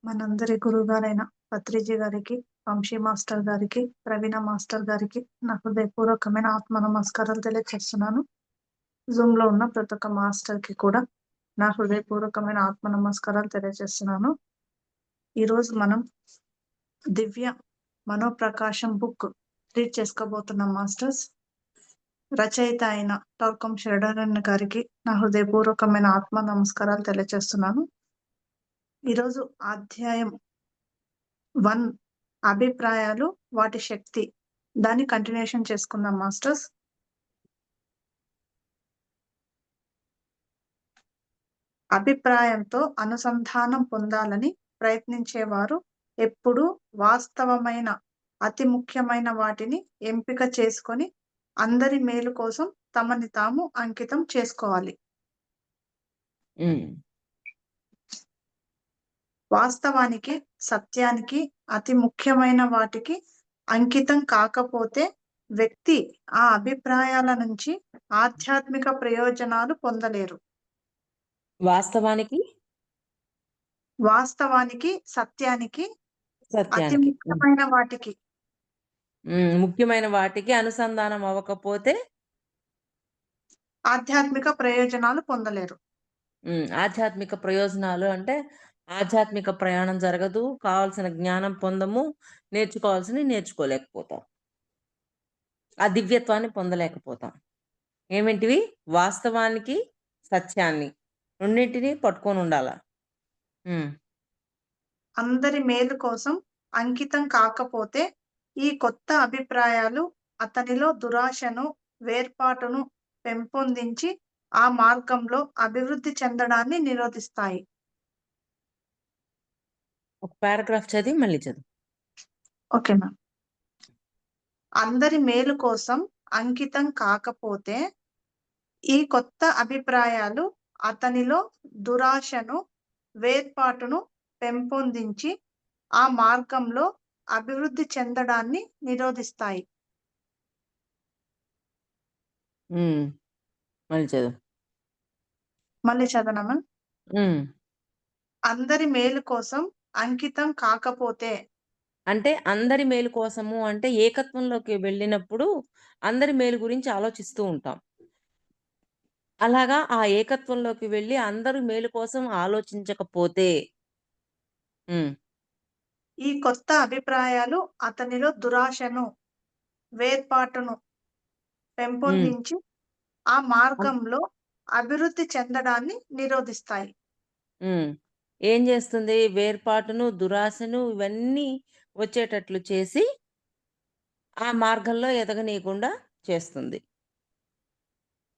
మనందరి గురువుగారైన పత్రిజీ గారికి, వంశీ మాస్టర్ గారికి, ప్రవీణ మాస్టర్ గారికి నా హృదయపూర్వకమైన ఆత్మ నమస్కారాలు తెలియజేస్తున్నాను. జూమ్‌లో ఉన్న ప్రతి ఒక్క మాస్టర్‌కి కూడా నా హృదయపూర్వకమైన ఆత్మ నమస్కారాలు తెలియజేస్తున్నాను. ఈరోజు మనం 'దివ్య మనోప్రకాశం' బుక్ రీడ్ చేసుకోబోతున్నాం మాస్టర్స్. రచయిత అయిన టాల్కమ్ షెర్డన్ గారికి నా హృదయపూర్వకమైన ఆత్మ నమస్కారాలు తెలియజేస్తున్నాను. ఈరోజు అధ్యాయం 1 అభిప్రాయాలు, వాటి శక్తి. దాన్ని కంటిన్యూషన్ చేసుకుందాం మాస్టర్స్. అభిప్రాయంతో అనుసంధానం పొందాలని ప్రయత్నించేవారు ఎప్పుడూ వాస్తవమైన, అతి ముఖ్యమైన వాటిని ఎంపిక చేసుకొని అందరి మేలు కోసం తమని తాము అంకితం చేసుకోవాలి. హ్మ్. వాస్తవానికి, సత్యానికి, అతి ముఖ్యమైన వాటికి అంకితం కాకపోతే వ్యక్తి ఆ అభిప్రాయాల నుంచి ఆధ్యాత్మిక ప్రయోజనాలు పొందలేరు. వాస్తవానికి, వాస్తవానికి, సత్యానికి, అతి సత్యానికి. ముఖ్యమైన వాటికి ముఖ్యమైన వాటికి అనుసంధానం అవ్వకపోతే ఆధ్యాత్మిక ప్రయోజనాలు పొందలేరు. ఆధ్యాత్మిక ప్రయోజనాలు అంటే ఆధ్యాత్మిక ప్రయాణం జరగదు. కావాల్సిన జ్ఞానం పొందము. నేర్చుకోవాల్సినవి నేర్చుకోలేకపోతాం. ఆ దివ్యత్వాన్ని పొందలేకపోతాం. ఏమేంటివి? వాస్తవానికి, సత్యాన్ని రెండింటిని పట్టుకొనుండాల. హ్మ్. అందరి మేలు కోసం అంకితం కాకపోతే ఈ కొత్త అభిప్రాయాలు అతనిలో దురాశను, వేర్పాటును పెంపొందించి ఆ మార్గంలో అభివృద్ధి చెందడాన్ని నిరోధిస్తాయి. ఒక పారాగ్రాఫ్ చదివి మళ్ళీ చదువు. Okay ma'am. అందరి మేలు కోసం అంకితం కాకపోతే ఈ కొత్త అభిప్రాయాలు అతనిలో దురాశను, వేర్పాటును పెంపొందించి ఆ మార్గంలో అభివృద్ధి చెందడాన్ని నిరోధిస్తాయి. హ్మ్. మళ్ళీ చదువు. మళ్ళీ చదవనా? హ్మ్. అందరి మేలు కోసం అంకితం కాకపోతే అంటే అందరి మేలు కోసము అంటే ఏకత్వంలోకి వెళ్ళినప్పుడు అందరి మేలు గురించి ఆలోచిస్తూ ఉంటాం. అలాగా ఆ ఏకత్వంలోకి వెళ్ళి అందరూ మేలు కోసం ఆలోచించకపోతే హ్మ్. ఈ కొత్త అభిప్రాయాలు అతనిలో దురాశను, వేర్పాటును హ్మ్. పెంపొందించి ఆ అన్ మార్గంలో అభివృద్ధి చెందడాన్ని నిరోధిస్తాయి. హ్మ్. ఏం చేస్తుంది? వేర్పాటును, దురాశను ఇవన్నీ వచ్చేటట్లు చేసి ఆ మార్గంలో ఎదగనీయకుండా చేస్తుంది.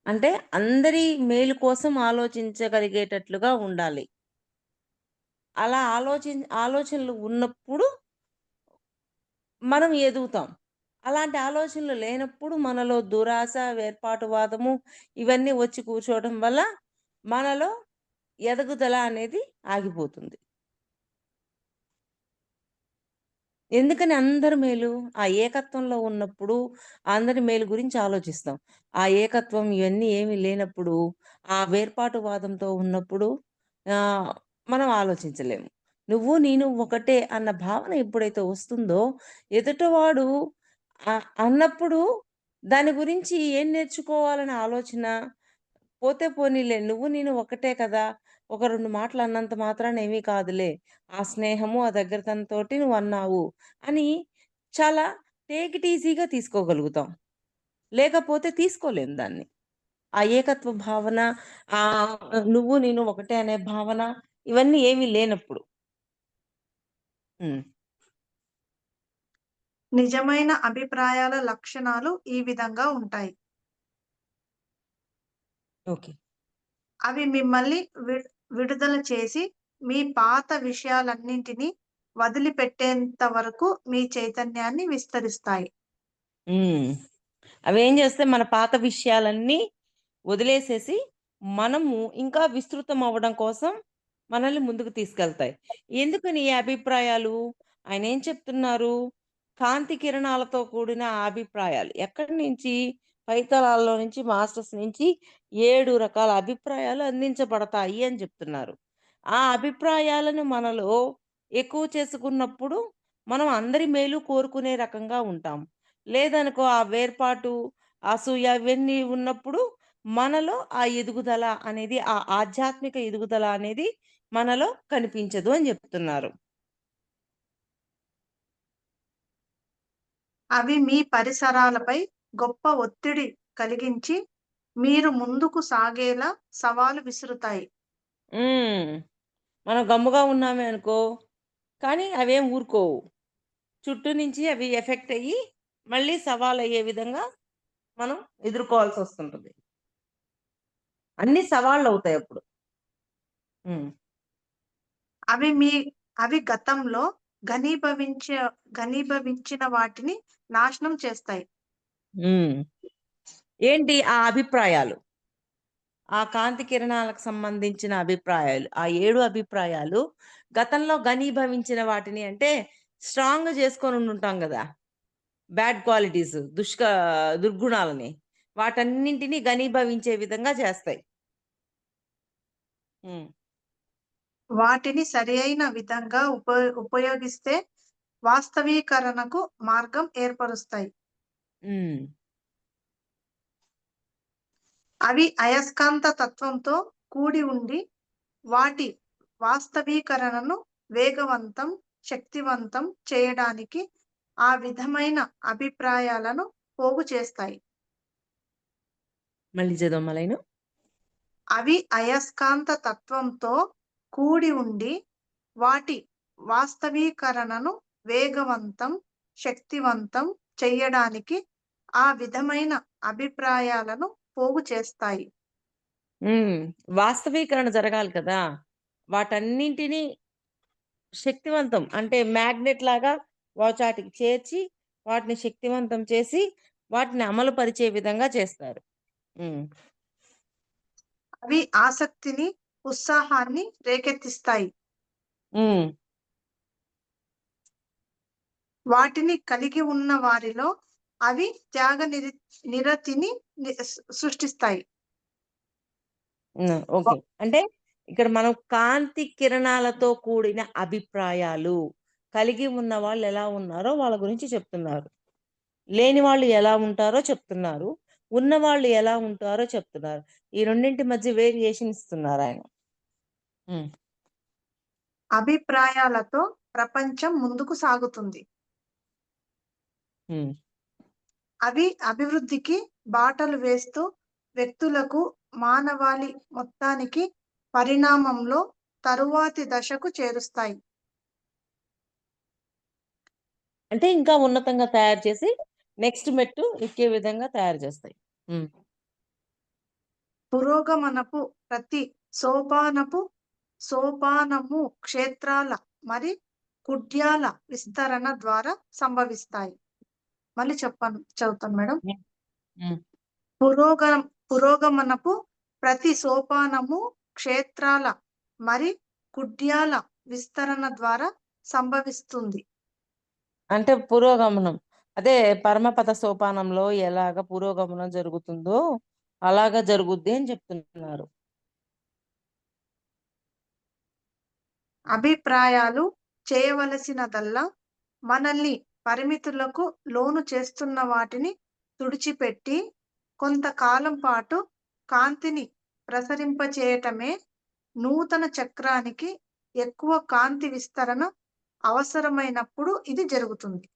అంటే అందరి మేలు కోసం ఆలోచించగలిగేటట్లుగా ఉండాలి. అలా ఆలోచనలు ఉన్నప్పుడు మనం ఎదుగుతాం. అలాంటి ఆలోచనలు లేనప్పుడు మనలో దురాశ, వేర్పాటువాదము ఇవన్నీ వచ్చి కూర్చోవడం వల్ల మనలో ఎదుగుదల అనేది ఆగిపోతుంది. ఎందుకని అందరి మేలు? ఆ ఏకత్వంలో ఉన్నప్పుడు అందరి మేలు గురించి ఆలోచిస్తాం. ఆ ఏకత్వం ఇవన్నీ ఏమి లేనప్పుడు, ఆ వేర్పాటువాదంతో ఉన్నప్పుడు ఆహ్, మనం ఆలోచించలేము. నువ్వు, నేను ఒకటే అన్న భావన ఎప్పుడైతే వస్తుందో, ఎదుటివాడు అన్నప్పుడు దాని గురించి ఏం నేర్చుకోవాలనే ఆలోచన పోతే పోనీలే. నువ్వు నేను ఒక్కటే కదా! ఒక 2 మాటలు అన్నంత మాత్రాన ఏమీ కాదులే. ఆ స్నేహము, ఆ దగ్గరతనంతోటి నువ్వన్నావు అని చాలా టేక్ ఇట్ ఈజీగా తీసుకోగలుగుతాం. లేకపోతే తీసుకోలేం దాన్ని. ఆ ఏకత్వ భావన, నువ్వు నేను ఒకటే అనే భావన ఇవన్నీ ఏమీ లేనప్పుడు. హ్మ్. నిజమైన అభిప్రాయాల లక్షణాలు ఈ విధంగా ఉంటాయి. ఓకే. అవి మిమ్మల్ని విడుదల చేసి మీ పాత విషయాలన్నింటినీ వదిలిపెట్టేంత వరకు మీ చైతన్యాన్ని విస్తరిస్తాయి. హ్మ్. అవేం చేస్తాయి మన పాత విషయాలన్నీ వదిలేసేసి, మనము ఇంకా విస్తృతం అవ్వడం కోసం మనల్ని ముందుకు తీసుకెళ్తాయి. ఎందుకని ఈ అభిప్రాయాలు? ఆయనేం చెప్తున్నారు? కాంతి కిరణాలతో కూడిన ఆ అభిప్రాయాలు. ఎక్కడి నుంచి? పైతలాల్లో నుంచి, మాస్టర్స్ నుంచి 7 రకాల అభిప్రాయాలు అందించబడతాయి అని చెప్తున్నారు. ఆ అభిప్రాయాలను మనలో ఎక్కువ చేసుకున్నప్పుడు మనం అందరి మేలు కోరుకునే రకంగా ఉంటాం. లేదనుకో ఆ వేర్పాటు, అసూయ ఇవన్నీ ఉన్నప్పుడు మనలో ఆ ఎదుగుదల అనేది, ఆ ఆధ్యాత్మిక ఎదుగుదల అనేది మనలో కనిపించదు అని జెప్తున్నారు. అవి మీ పరిసరాలపై గొప్ప ఒత్తిడి కలిగించి మీరు ముందుకు సాగేలా సవాలు విసురుతాయి. హ్మ్. మనం గమ్ముగా ఉన్నామే అనుకో, కానీ అవేం ఊరుకోవు. చుట్టూ నుంచి అవి ఎఫెక్ట్ అయ్యి, మళ్ళీ సవాలయ్యే విధంగా మనం ఎదుర్కోవాల్సొస్తుంటది. అన్నీ సవాళ్ళవుతాయప్పుడు. హ్మ్. అవి మీ అవి గతంలో ఘనీభవించ ఘనీభవించిన వాటిని నాశనం చేస్తాయి. హ్మ్. ఏంటి ఆ అభిప్రాయాలు? ఆ కాంతి కిరణాలకు సంబంధించిన అభిప్రాయాలు. ఆ 7 అభిప్రాయాలు గతంలో ఘనీభవించిన వాటిని అంటే స్ట్రాంగ్‌గా చేసుకొనుండుంటాం గదా! Bad qualities, దుర్గుణాలని. వాటన్నింటిని ఘనీభవించే విధంగా చేస్తాయి. హ్మ్. వాటిని సరియైన విధంగా ఉపయోగిస్తే వాస్తవీకరణకు మార్గం ఏర్పరుస్తాయి. హ్మ్. అవి అయస్కాంత తత్వంతో కూడి ఉండి వాటి వాస్తవీకరణను వేగవంతం, శక్తివంతం చేయడానికి ఆ విధమైన అభిప్రాయాలను పోగు చేస్తాయి. మళ్ళీ చదవమ్మా లైను. అవి అయస్కాంత తత్వంతో కూడి ఉండి వాటి వాస్తవీకరణను వేగవంతం, శక్తివంతం చెయ్యడానికి ఆ విధమైన అభిప్రాయాలను పోగు చేస్తాయి. హ్మ్. వాస్తవీకరణ జరగాలి కదా! వాటన్నింటిని శక్తివంతం అంటే మ్యాగ్నెట్‌లాగా వాచాటికి చేర్చి, వాటిని శక్తివంతం చేసి, వాటిని అమలు పరిచే విధంగా చేస్తారు. హ్మ్. అవి ఆసక్తిని, ఉత్సాహాన్ని రేకెత్తిస్తాయి. హ్మ్. వాటిని కలిగి ఉన్న వారిలో అవి నిరతిని సృష్టిస్తాయి. హ్మ్. ఓకే. అంటే ఇక్కడ మనం కాంతి కిరణాలతో కూడిన అభిప్రాయాలు కలిగి ఉన్న వాళ్ళెలా ఉన్నారో వాళ్ళ గురించి చెప్తున్నారు. లేని వాళ్ళు ఎలా ఉంటారో చెప్తున్నారు. ఉన్నవాళ్ళు ఎలా ఉంటారో చెప్తున్నారు. ఈ రెండింటి మధ్య వేరియేషన్ ఇస్తున్నారాయన. హ్మ్. అభిప్రాయాలతో ప్రపంచం ముందుకు సాగుతుంది. హ్మ్. అవి అభివృద్ధికి బాటలు వేస్తూ వ్యక్తులకు, మానవాళి మొత్తానికి పరిణామంలో తరువాతి దశకు చేరుస్తాయి. అంటే ఇంకా ఉన్నతంగా తయారు చేసి నెక్స్ట్ మెట్టు ఎక్కే విధంగా తయారు చేస్తాయి. హ్మ్. పురోగమనపు ప్రతి సోపానపు సోపానము క్షేత్రాల మరి కుడ్యాల విస్తరణ ద్వారా సంభవిస్తాయి. మళ్ళీ చదువుతాను మేడం. హ్మ్. హ్మ్. పురోగ పురోగమనపు ప్రతి సోపానము క్షేత్రాల మరి కుడ్యాల విస్తరణ ద్వారా సంభవిస్తుంది. అంటే పురోగమనం. అదే పరమపద సోపానంలో ఎలాగ పురోగమనం జరుగుతుందో అలాగా జరుగుద్ది అని చెప్తున్నారు. అభిప్రాయాలు చేయవలసినదల్లా మనల్ని పరిమితులకు లోను చేస్తున్న వాటిని తుడిచిపెట్టి కొంతకాలం పాటు కాంతిని ప్రసరింపచేయటమే. నూతన చక్రానికి ఎక్కువ కాంతి విస్తరణ అవసరమైనప్పుడు ఇది జరుగుతుంది.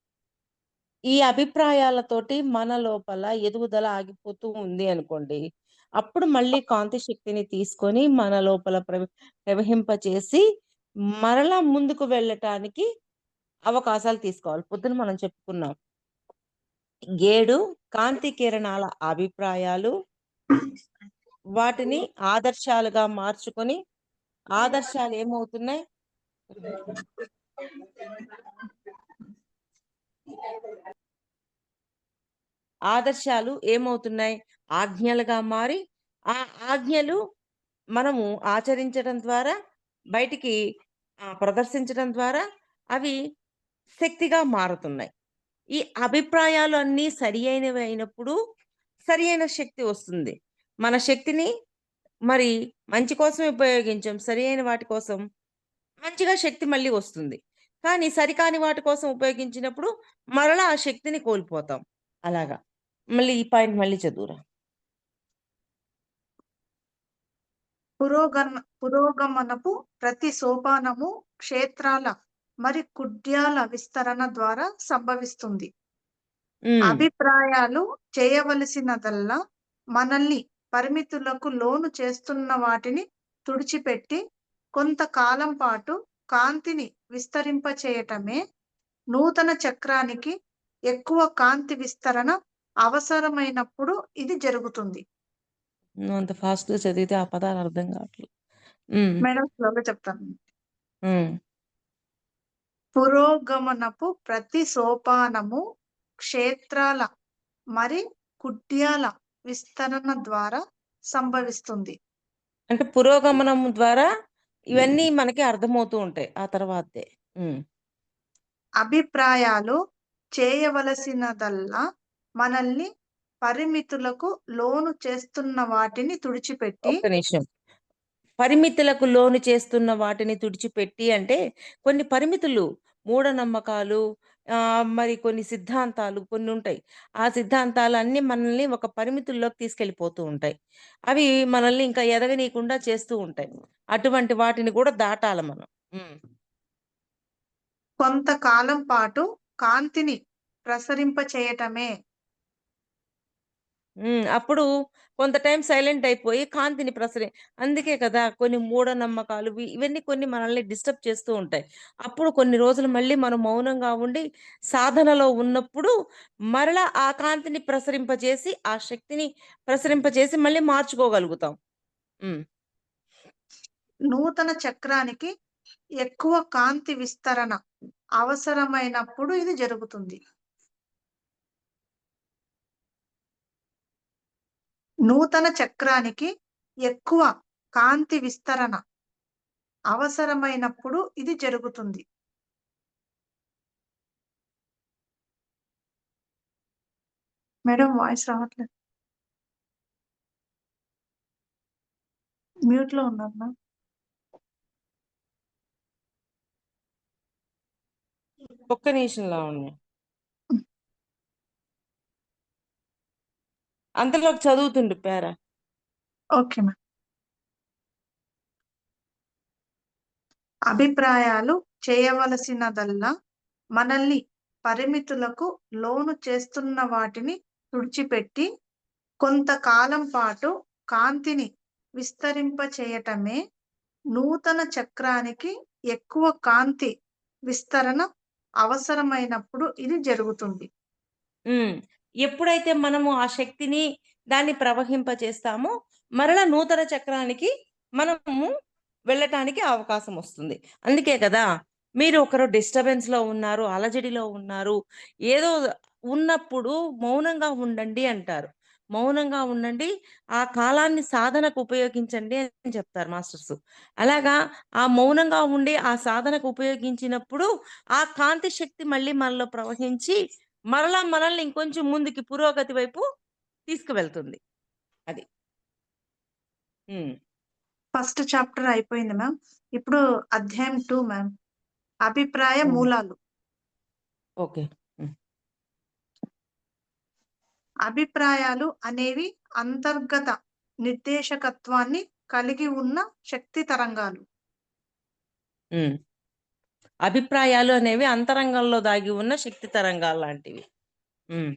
ఈ అభిప్రాయాలతోటి మన లోపల ఎదుగుదల ఆగిపోతూ ఉంది అనుకోండి. అప్పుడు మళ్ళీ కాంతి శక్తిని తీసుకొని మన లోపల ప్రవహింపచేసి మరలా ముందుకు వెళ్ళటానికి అవకాశాలు తీసుకోవాలి. పొద్దున మనం చెప్పుకున్నాం. 7 కాంతి కిరణాల అభిప్రాయాలు, వాటిని ఆదర్శాలుగా మార్చుకొని ఆదర్శాలు ఏమవుతున్నాయి? ఆదర్శాలు ఏమవుతున్నాయి? ఆజ్ఞలుగా మారి, ఆ ఆజ్ఞలు మనము ఆచరించడం ద్వారా, బయటికి ప్రదర్శించడం ద్వారా అవి శక్తిగా మారుతున్నాయి. ఈ అభిప్రాయాలు అన్నీ సరియైనవి అయినప్పుడు, సరియైన శక్తి వస్తుంది. మన శక్తిని మరి మంచి కోసమే ఉపయోగించాం. సరియైన వాటి కోసం మంచిగా శక్తి మళ్ళీ వస్తుంది. కానీ సరికాని వాటి కోసం ఉపయోగించినప్పుడు మరలా ఆ శక్తిని కోల్పోతాం. అలాగా. మళ్ళీ ఈ పాయింట్ మళ్ళీ చదువురా. పురోగమనపు ప్రతి సోపానము క్షేత్రాల మరి కుడ్యాల విస్తరణ ద్వారా సంభవిస్తుంది. హ్మ్. అభిప్రాయాలు చేయవలసినదల్లా మనల్ని పరిమితులకు లోను చేస్తున్న వాటిని తుడిచిపెట్టి కొంతకాలం పాటు కాంతిని విస్తరింపచేయటమే నూతన చక్రానికి ఎక్కువ కాంతి విస్తరణ అవసరమైనప్పుడు ఇది జరుగుతుంది. నువ్వు అంత ఫాస్ట్‌గా చదివితే ఆ పదాలు అర్థం కావట్లేదు. హ్మ్. మేడం స్లోగా చెప్తాను. హ్మ్. పురోగమనపు ప్రతి సోపానము క్షేత్రాల మరి కుడ్యాల విస్తరణ ద్వారా సంభవిస్తుంది. అంటే పురోగమనం ద్వారా ఇవన్నీ మనకి అర్థమవుతూ ఉంటాయి. ఆ తర్వాతే. హ్మ్. అభిప్రాయాలు చేయవలసినదల్లా మనల్ని పరిమితులకు లోను చేస్తున్న వాటిని తుడిచిపెట్టి ఒక్క నిమిషం. పరిమితులకు లోను చేస్తున్న వాటిని తుడిచిపెట్టి అంటే కొన్ని పరిమితులు, మూఢనమ్మకాలు, మరి కొన్ని సిద్ధాంతాలు కొన్నుంటాయి. ఆ సిద్ధాంతాలన్నీ మనల్ని ఒక పరిమితుల్లోకి తీసుకెళ్ళిపోతూ ఉంటాయి. అవి మనల్ని ఇంకా ఎదగనీయకుండా చేస్తూ ఉంటాయి. అటువంటి వాటిని కూడా దాటాల మనం. హ్మ్. కొంతకాలం పాటు కాంతిని ప్రసరింపచేయటమే అప్పుడు కొంత టైం సైలెంట్ అయిపోయి కాంతిని అందుకే కదా కొన్ని మూఢనమ్మకాలు ఇవన్నీ కొన్ని మనల్ని డిస్టర్బ్ చేస్తూ ఉంటాయి. అప్పుడు కొన్ని రోజులు మళ్ళీ మనం మౌనంగా ఉండి సాధనలో ఉన్నప్పుడు మరలా ఆ కాంతిని ప్రసరింపజేసి, ఆ శక్తిని ప్రసరింపజేసి మళ్ళీ మార్చుకోగలుగుతాం. హ్మ్. నూతన చక్రానికి ఎక్కువ కాంతి విస్తరణ అవసరమైనప్పుడు ఇది జరుగుతుంది. నూతన చక్రానికి ఎక్కువ కాంతి విస్తరణ అవసరమైనప్పుడు ఇది జరుగుతుంది. మేడం వాయిస్ రావట్లేదు. మ్యూట్‌లో ఉన్నారు మ్యామ్. ఒక్క నిమిషంలో ఉండు. హ్మ్. అంతలోకి చదువుతుండు పేరా. Okay ma'am. అభిప్రాయాలు చేయవలసినదల్లా మనల్ని పరిమితులకు లోను చేస్తున్న వాటిని తుడిచిపెట్టి కొంతకాలం పాటు కాంతిని విస్తరింపచేయటమే నూతన చక్రానికి ఎక్కువ కాంతి విస్తరణ అవసరమైనప్పుడు ఇది జరుగుతుంది. హ్మ్. ఎప్పుడైతే మనము ఆ శక్తిని దాన్ని ప్రవహింపచేస్తామో, మరలా నూతన చక్రానికి మనము వెళ్ళటానికి అవకాశం వస్తుంది. అందుకే కదా! మీరు ఒకరు డిస్టర్బెన్స్‌లో ఉన్నారు, అలజడిలో ఉన్నారు, ఏదో ఉన్నప్పుడు మౌనంగా ఉండండి అంటారు. మౌనంగా ఉండండి, ఆ కాలాన్ని సాధనకు ఉపయోగించండి అని చెప్తారు మాస్టర్సు. అలాగా ఆ మౌనంగా ఉండి, ఆ సాధనకు ఉపయోగించినప్పుడు, ఆ కాంతి శక్తి మళ్ళీ మనలో ప్రవహించి మరలా మనల్ని ఇంకొంచెం ముందుకి పురోగతి వైపు తీసుకువెళ్తుంది. అది. హ్మ్. ఫస్ట్ చాప్టర్ అయిపోయింది మ్యామ్. ఇప్పుడు అధ్యాయం 2 మ్యామ్. అభిప్రాయ హ్మ్. మూలాలు. ఓకే. హ్మ్. అభిప్రాయాలు అనేవి అంతర్గత నిర్దేశకత్వాన్ని కలిగి ఉన్న శక్తి తరంగాలు. హ్మ్. అభిప్రాయాలు అనేవి అంతరంగంలో దాగి ఉన్న శక్తి తరంగాల్లాంటివి. హ్మ్.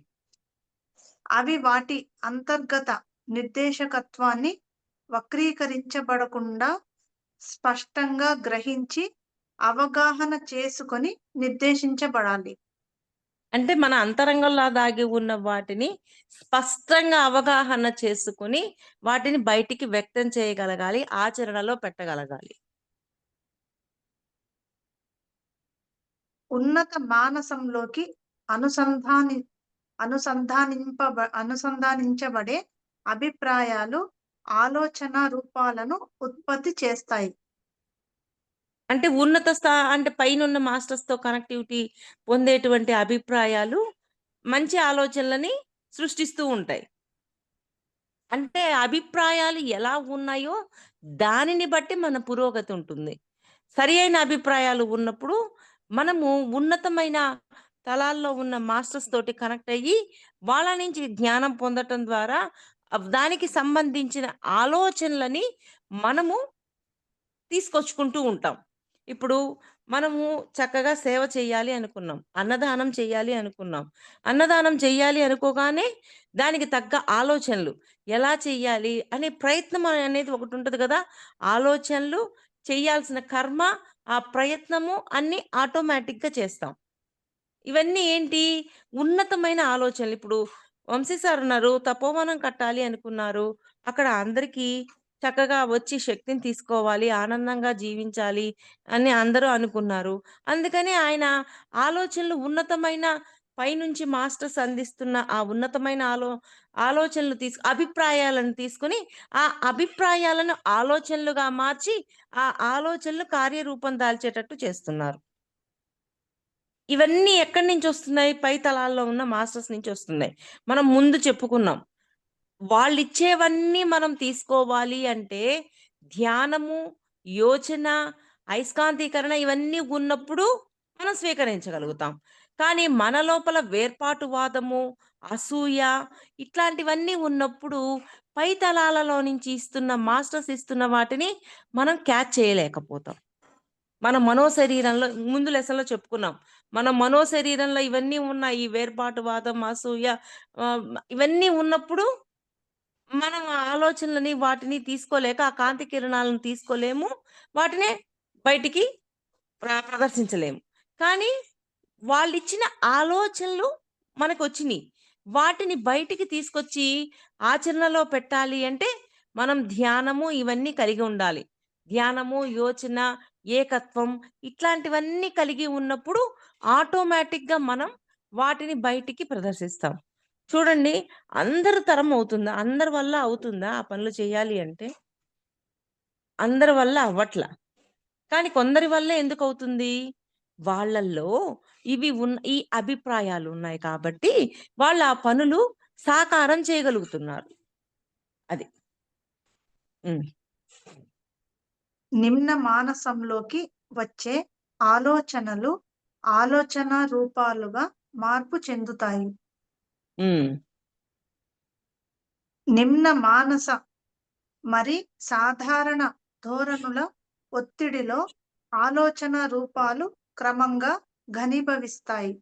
అవి వాటి అంతర్గత నిర్దేశకత్వాన్ని వక్రీకరించబడకుండా స్పష్టంగా గ్రహించి అవగాహన చేసుకొని నిర్దేశించబడాలి. అంటే మన అంతరంగంలో దాగి ఉన్న వాటిని స్పష్టంగా అవగాహన చేసుకొని, వాటిని బయటికి వ్యక్తం చేయగలగాలి. ఆచరణలో పెట్టగలగాలి. ఉన్నత మానసంలోకి అనుసంధాని అనుసంధానించబడే అభిప్రాయాలు ఆలోచన రూపాలను ఉత్పత్తి చేస్తాయి. అంటే అంటే పైనున్న మాస్టర్స్‌తో కనెక్టివిటీ పొందేటువంటి అభిప్రాయాలు మంచి ఆలోచనలని సృష్టిస్తూ ఉంటాయి. అంటే అభిప్రాయాలు ఎలా ఉన్నాయో దానిని బట్టి మన పురోగతి ఉంటుంది. సరియైన అభిప్రాయాలు ఉన్నప్పుడు మనము ఉన్నతమైన తలాల్లో ఉన్న మాస్టర్స్ తోటి కనెక్ట్ అయ్యి, వాళ్ళ నుంచి జ్ఞానం పొందటం ద్వారా దానికి సంబంధించిన ఆలోచనలని మనము తీసుకొచ్చుకుంటూ ఉంటాం. ఇప్పుడు మనము చక్కగా సేవ చేయాలి అనుకున్నాం. అన్నదానం చెయ్యాలి అనుకున్నాం. అన్నదానం చెయ్యాలి అనుకోగానే దానికి తగ్గ ఆలోచనలు ఎలా చెయ్యాలి అనే ప్రయత్నం అనేది ఒకటుంటది గదా! ఆలోచనలు, చెయ్యాల్సిన కర్మ, ఆ ప్రయత్నము అన్నీ ఆటోమేటిక్‌గా చేస్తాం. ఇవన్నీ ఏంటి? ఉన్నతమైన ఆలోచనలు. ఇప్పుడు వంశీ సార్ ఉన్నారు. తపోవనం కట్టాలి అనుకున్నారు. అక్కడ అందరికీ చక్కగా వచ్చి శక్తిని తీసుకోవాలి, ఆనందంగా జీవించాలి అని అందరూ అనుకున్నారు. అందుకని ఆయన ఆలోచనలు ఉన్నతమైన పైనుంచి మాస్టర్స్ అందిస్తున్న ఆ ఉన్నతమైన ఆలోచనలు అభిప్రాయాలను తీసుకొని, ఆ అభిప్రాయాలను ఆలోచనలుగా మార్చి, ఆ ఆలోచనలు కార్యరూపం దాల్చేటట్టు చేస్తున్నారు. ఇవన్నీ ఎక్కడి నుంచొస్తున్నాయి? పై తలాల్లో ఉన్న మాస్టర్స్ నుంచొస్తున్నాయి. మనం ముందు చెప్పుకున్నాం. వాళ్ళిచ్చేవన్నీ మనం తీసుకోవాలి అంటే, ధ్యానము, యోచన, అయస్కాంతీకరణ ఇవన్నీ ఉన్నప్పుడు మనం స్వీకరించగలుగుతాం. కానీ మన లోపల వేర్పాటువాదము, అసూయ ఇట్లాంటివన్నీ ఉన్నప్పుడు పై తలాలలో నుంచి ఇస్తున్న మాస్టర్స్ ఇస్తున్న వాటిని మనం క్యాచ్ చేయలేకపోతాం. మన మనోశరీరంలో ముందు లెసన్‌లో చెప్పుకున్నాం. మన మనోశరీరంలో ఇవన్నీ ఉన్నాయి. ఈ వేర్పాటువాదం, అసూయ ఇవన్నీ ఉన్నప్పుడు మనం ఆ ఆలోచనలని వాటిని తీసుకోలేక, ఆ కాంతి కిరణాలను తీసుకోలేము. వాటిని బయటికి ప్రదర్శించలేము. కానీ వాళ్ళిచ్చిన ఆలోచనలు మనకొచ్చినియి. వాటిని బయటికి తీసుకొచ్చి ఆచరణలో పెట్టాలి అంటే, మనం ధ్యానము ఇవన్నీ కలిగి ఉండాలి. ధ్యానము, యోచన, ఏకత్వం ఇట్లాంటివన్నీ కలిగి ఉన్నప్పుడు ఆటోమేటిక్‌గా మనం వాటిని బయటికి ప్రదర్శిస్తాం. చూడండి, అందరి తరం అవుతుందా? అందరి వల్ల అవుతుందా ఆ పనులు చేయాలి అంటే? అందరి వల్ల అవ్వట్ల. కానీ కొందరి వల్లే ఎందుకవుతుంది? వాళ్ళల్లో ఈ అభిప్రాయాలున్నాయి కాబట్టి, వాళ్ళు ఆ పనులు సాకారం చేయగలుగుతున్నారు. అది. హ్మ్. నిమ్న మానసంలోకి వచ్చే ఆలోచనలు ఆలోచన రూపాలుగా మార్పు చెందుతాయి. హ్మ్. నిమ్న మానస మరి సాధారణ ధోరణుల ఒత్తిడిలో ఆలోచన రూపాలు క్రమంగా ఘనీభవిస్తాయి.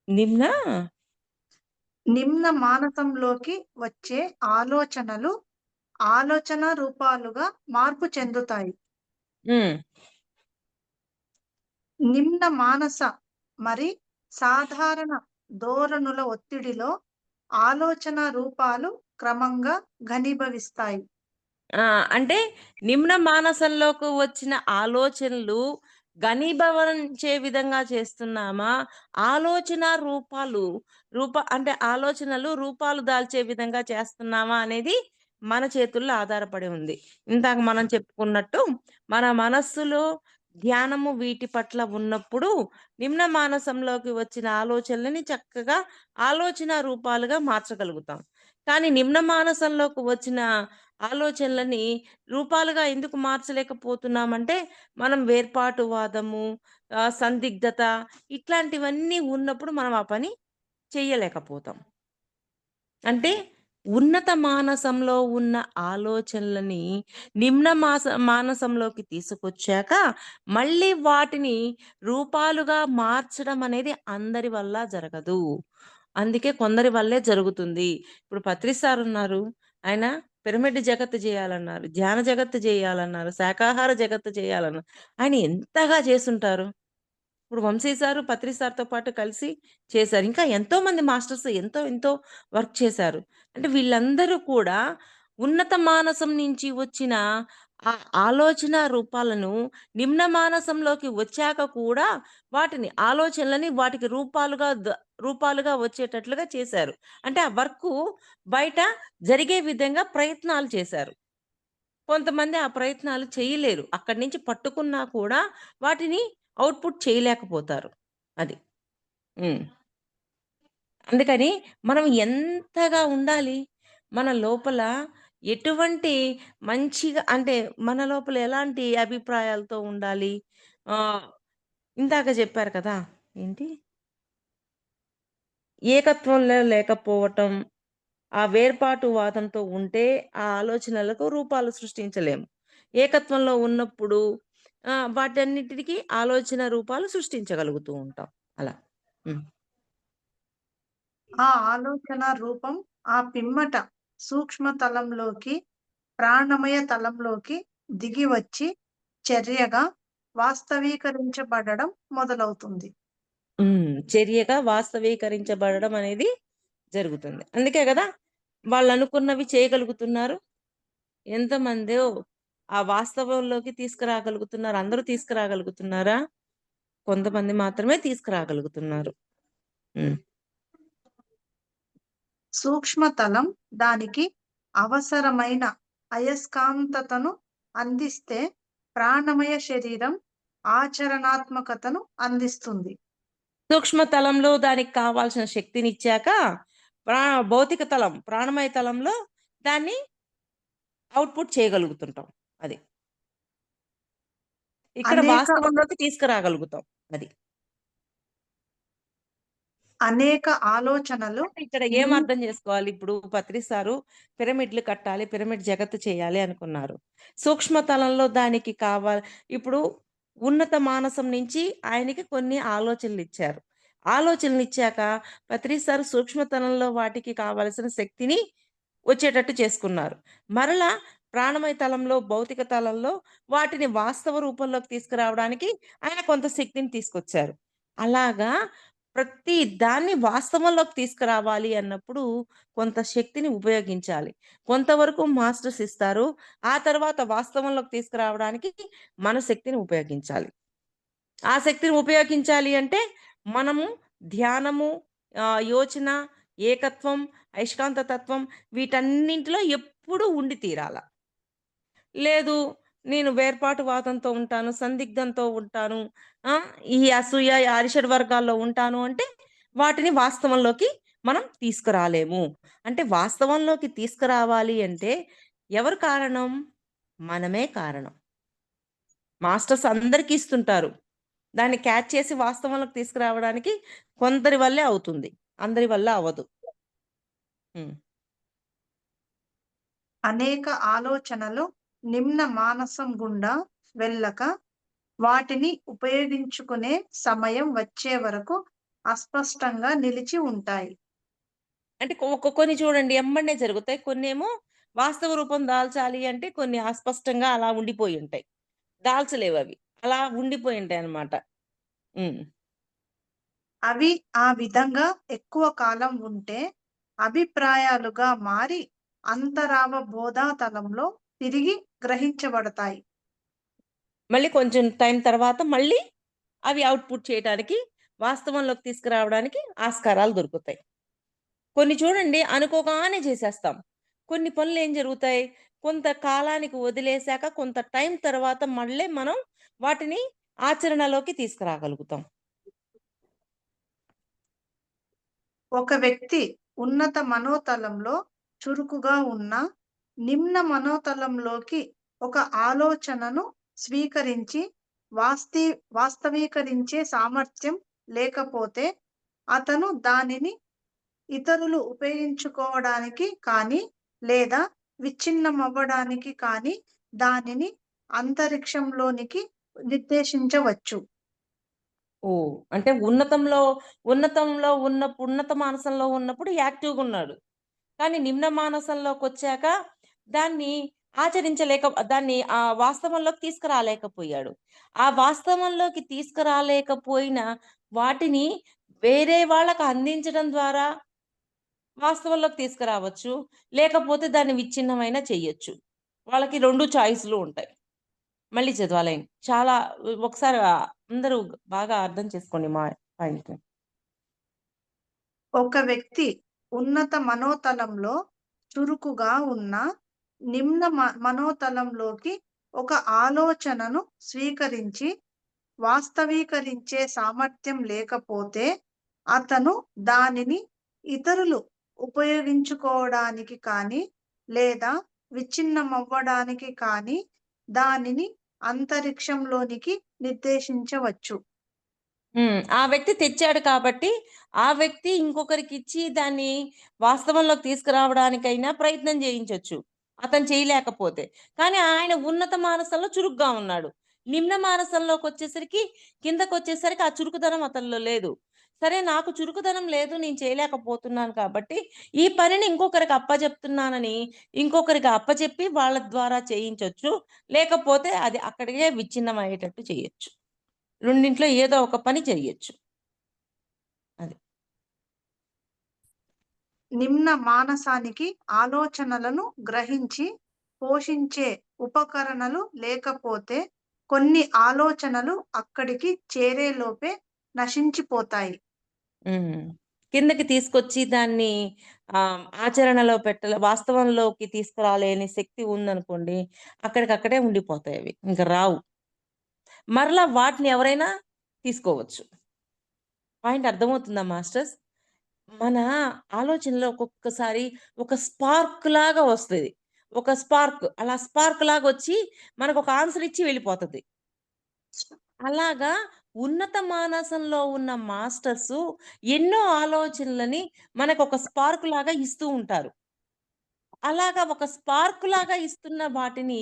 నిమ్న నిమ్న మానసంలోకి వచ్చే ఆలోచనలు ఆలోచన రూపాలుగా మార్పు చెందుతాయి. హ్మ్. నిమ్న మానస మరి సాధారణ ధోరణుల ఒత్తిడిలో ఆలోచన రూపాలు క్రమంగా ఘనీభవిస్తాయి. ఆ! అంటే నిమ్న మానసంలోకి వచ్చిన ఆలోచనలు ఘనీభవించే విధంగా చేస్తున్నామా? ఆలోచన రూపాలు అంటే ఆలోచనలు రూపాలు దాల్చే విధంగా చేస్తున్నామా అనేది మన చేతుల్లో ఆధారపడి ఉంది. ఇందాక మనం చెప్పుకున్నట్టు మన మనస్సులో ధ్యానము వీటి పట్ల ఉన్నప్పుడు నిమ్న మానసంలోకి వచ్చిన ఆలోచనలని చక్కగా ఆలోచన రూపాలుగా మార్చగలుగుతాం. కానీ నిమ్న మానసంలోకి వచ్చిన ఆలోచనలని రూపాలుగా ఎందుకు మార్చలేకపోతున్నామంటే, మనం వేర్పాటువాదము, సందిగ్ధత ఇట్లాంటివన్నీ ఉన్నప్పుడు మనం ఆ పని చెయ్యలేకపోతాం. అంటే ఉన్నత మానసంలో ఉన్న ఆలోచనలని నిమ్న మానసంలోకి తీసుకొచ్చాక, మళ్ళీ వాటిని రూపాలుగా మార్చడం అనేది అందరి వల్ల జరగదు. అందుకే కొందరి వల్లే జరుగుతుంది. ఇప్పుడు పత్రి సార్ ఉన్నారు. ఆయన పిరమిడ్ జగత్తు జేయాలన్నారు. ధ్యాన జగత్తు జేయాలన్నారు. శాకాహార జగత్తు చేయాలన్నారు. ఆయన ఎంతగా చేసుంటారు? ఇప్పుడు వంశీ సారు, పత్రి సార్‌తో పాటు కలిసి చేశారు. ఇంకా ఎంతోమంది మాస్టర్స్ ఎంతో వర్క్ చేశారు. అంటే వీళ్ళందరూ కూడా ఉన్నత మానసం నుంచి వచ్చిన ఆ ఆలోచన రూపాలను నిమ్న మానసంలోకి వచ్చాక కూడా వాటిని ఆలోచనలని వాటికి రూపాలుగా వచ్చేటట్లుగా చేశారు. అంటే ఆ వర్కు బయట జరిగే విధంగా ప్రయత్నాలు చేశారు. కొంతమంది ఆ ప్రయత్నాలు చేయలేరు. అక్కడి నుంచి పట్టుకున్నా కూడా వాటిని ఔట్‌పుట్ చేయలేకపోతారు. అది. హ్మ్. అందుకని మనం ఎంతగా ఉండాలి? మన లోపల ఎటువంటి మంచిగా అంటే మన లోపల ఎలాంటి అభిప్రాయాలతో ఉండాలి? ఆహ్, ఇందాక చెప్పారు కదా! ఏంటి? ఏకత్వంలో లేకపోవటం, ఆ వేర్పాటువాదంతో ఉంటే ఆ ఆలోచనలకు రూపాలు సృష్టించలేము. ఏకత్వంలో ఉన్నప్పుడు వాటన్నిటికి ఆలోచన రూపాలు సృష్టించగలుగుతూ ఉంటాం. అలా. హ్మ్. ఆ ఆలోచన రూపం ఆ పిమ్మట సూక్ష్మ తలంలోకి, ప్రాణమయ తలంలోకి దిగి వచ్చి చర్యగా వాస్తవీకరించబడడం మొదలవుతుంది. చర్యగా వాస్తవీకరించబడడం అనేది జరుగుతుంది. అందుకే గదా! వాళ్ళనుకున్నవి చేయగలుగుతున్నారు. ఎంతమందో ఆ వాస్తవంలోకి తీసుకురాగలుగుతున్నారు. అందరూ తీసుకురాగలుగుతున్నారా? కొంతమంది మాత్రమే తీసుకురాగలుగుతున్నారు. హ్మ్. సూక్ష్మతలం దానికి అవసరమైన అయస్కాంతతను అందిస్తే ప్రాణమయ శరీరం ఆచరణాత్మకతను అందిస్తుంది. సూక్ష్మ తలంలో దానికి కావాల్సిన శక్తినిచ్చాక, ప్రా భౌతిక తలం, ప్రాణమయ తలంలో దాన్ని ఔట్‌పుట్ చేయగలుగుతుంటాం. అది. ఇక్కడ అనేక వాస్తవంలోకి తీసుకురాగలుగుతాం. అది. అనేక ఆలోచనలు అంటే ఇక్కడ ఏం నిమ్ అర్థం జేసుకోవాలి? ఇప్పుడు పత్రిసారు పిరమిడ్‌లు కట్టాలి, పిరమిడ్ జగత్తు చేయాలి అనుకున్నారు. సూక్ష్మ తలంలో దానికి ఇప్పుడు ఉన్నత మానసం నుంచి ఆయనకి కొన్ని ఆలోచనలిచ్చారు. ఆలోచనలిచ్చాక పత్రిసారు సూక్ష్మ తలంలో వాటికి కావాల్సిన శక్తిని వచ్చేటట్టు చేసుకున్నారు. మరలా ప్రాణమయ తలంలో, భౌతిక తలంలో వాటిని వాస్తవ రూపంలోకి తీసుకురావడానికి ఆయన కొంత శక్తిని తీసుకొచ్చారు. అలాగా ప్రతి దాన్ని వాస్తవంలోకి తీసుకురావాలి అన్నప్పుడు కొంత శక్తిని ఉపయోగించాలి. కొంతవరకు మాస్టర్స్ ఇస్తారు. ఆ తర్వాత వాస్తవంలోకి తీసుకురావడానికి మన శక్తిని ఉపయోగించాలి. ఆ శక్తిని ఉపయోగించాలి అంటే మనము ధ్యానము, యోచన, ఏకత్వం, అయస్కాంత తత్వం వీటన్నింటిలో ఎప్పుడూ ఉండి తీరాల. లేదు. నేను వేర్పాటువాదంతో ఉంటాను. సందిగ్ధంతో ఉంటాను. ఆ! ఈ అసూయ, ఈ అరిషడ్ వర్గాల్లో ఉంటాను అంటే, వాటిని వాస్తవంలోకి మనం తీసుకురాలేము. అంటే వాస్తవంలోకి తీసుకురావాలి అంటే ఎవరు కారణం? మనమే కారణం. మాస్టర్స్ అందరికి ఇస్తుంటారు. దాన్ని క్యాచ్ చేసి వాస్తవంలోకి తీసుకురావడానికి కొందరి వల్లే అవుతుంది. అందరి వల్ల అవ్వదు. హ్మ్. అనేక ఆలోచనలు నిమ్న మానసం గుండా వెళ్ళక వాటిని ఉపయోగించుకునే సమయం వచ్చే వరకు అస్పష్టంగా నిలిచి ఉంటాయి. అంటే కొన్ని చూడండి ఎమ్మటనే జరుగుతాయి. కొన్నేమో వాస్తవ రూపం దాల్చాలి అంటే కొన్ని అస్పష్టంగా అలా ఉండిపోయుంటాయి. దాల్చలేవవి. అలా ఉండిపోయుంటాయన్నమాట. హ్మ్. అవి ఆ విధంగా ఎక్కువ కాలం ఉంటే అభిప్రాయాలుగా మారి అంతరావబోధ తలంలో తిరిగి గ్రహించబడతాయి. మళ్ళీ కొంచెం టైం తర్వాత మళ్ళీ అవి ఔట్‌పుట్ చేయటానికి, వాస్తవంలోకి తీసుకురావడానికి ఆస్కారాలు దొరుకుతాయి. కొన్ని చూడండి అనుకోగానే చేసేస్తాం. కొన్ని పనులేం జరుగుతాయి, కొంత కాలానికి వదిలేసాక కొంత టైం తర్వాత మళ్ళీ మనం వాటిని ఆచరణలోకి తీసుకురాగలుగుతాం. ఒక వ్యక్తి ఉన్నత మనోతలంలో చురుకుగా ఉన్న నిమ్న మనోతలంలోకి ఒక ఆలోచనను స్వీకరించి వాస్తీ వాస్తవీకరించే సామర్థ్యం లేకపోతే అతను దానిని ఇతరులు ఉపయోగించుకోవడానికి కానీ లేదా విచ్ఛిన్నమవ్వడానికి కానీ దానిని అంతరిక్షంలోనికి నిర్దేశించవచ్చు. ఓహ్! అంటే ఉన్నత మానసంలో ఉన్నప్పుడు యాక్టివ్‌గున్నాడు. కానీ నిమ్న మానసంలోకొచ్చాక దాన్ని దాన్ని వాస్తవంలోకి తీసుకురాలేకపోయాడు. ఆ వాస్తవంలోకి తీసుకురాలేకపోయిన వాటిని వేరే వాళ్ళకి అందించడం ద్వారా వాస్తవంలోకి తీసుకురావచ్చు. లేకపోతే దాన్ని విచ్ఛిన్నమైనా చెయ్యొచ్చు. వాళ్ళకి 2 చాయిస్‌లు ఉంటాయి. మళ్ళీ చదవాలి లైన్. చాలా ఒకసారి అందరూ బాగా అర్థం చేసుకోండి మా పాయింట్‌ని. ఒక వ్యక్తి ఉన్నత మనోతలంలో చురుకుగా ఉన్న నిమ్న మనోతలంలోకి ఒక ఆలోచనను స్వీకరించి వాస్తవీకరించే సామర్థ్యం లేకపోతే అతను దానిని ఇతరులు ఉపయోగించుకోవడానికి కానీ లేదా విచ్ఛిన్నమవ్వడానికి కానీ దానిని అంతరిక్షంలోనికి నిర్దేశించవచ్చు. ఆ వ్యక్తి తెచ్చాడు కాబట్టి, ఆ వ్యక్తి ఇంకొకరికిచ్చి దాన్ని వాస్తవంలోకి తీసుకురావడానికైనా ప్రయత్నం చేయించొచ్చు. అతను చేయలేకపోతే. కానీ ఆయన ఉన్నత మానసంలో చురుగ్గా ఉన్నాడు. నిమ్న మానసంలోకొచ్చేసరికి కిందకొచ్చేసరికి ఆ చురుకుదనం అతనిలో లేదు. సరే నాకు చురుకుదనం లేదు, నేను చేయలేకపోతున్నాను కాబట్టి, ఈ పనిని ఇంకొకరికి అప్పజెప్తున్నానని ఇంకొకరికి అప్పచెప్పి వాళ్ళ ద్వారా చేయించొచ్చు. లేకపోతే అది అక్కడికే విచ్ఛిన్నమయ్యేటట్టు చేయొచ్చు. రెండింట్లో ఏదో ఒక పని చెయ్యొచ్చు. అది. నిమ్న మానసానికి ఆలోచనలను గ్రహించి పోషించే ఉపకరణలు లేకపోతే కొన్ని ఆలోచనలు అక్కడికి చేరేలోపే నశించిపోతాయి. హ్మ్. కిందకి తీసుకొచ్చి దాన్ని ఆచరణలో వాస్తవంలోకి తీసుకురాలేని శక్తి ఉందనుకోండి, అక్కడికక్కడే ఉండిపోతాయవి. ఇంక రావు. మరలా వాటిని ఎవరైనా తీసుకోవచ్చు. పాయింట్ అర్థమవుతుందా మాస్టర్స్? మన ఆలోచనలో ఒక్కొక్కసారి ఒక స్పార్క్ లాగా వస్తది. ఒక స్పార్క్. అలా స్పార్క్ లాగొచ్చి మనకొక ఆన్సర్ ఇచ్చి వెళ్ళిపోతది. అలాగా ఉన్నత మానసంలో ఉన్న మాస్టర్సు ఎన్నో ఆలోచనలని మనకొక స్పార్క్ లాగా ఇస్తూ ఉంటారు. అలాగా ఒక స్పార్క్ లాగా ఇస్తున్న వాటిని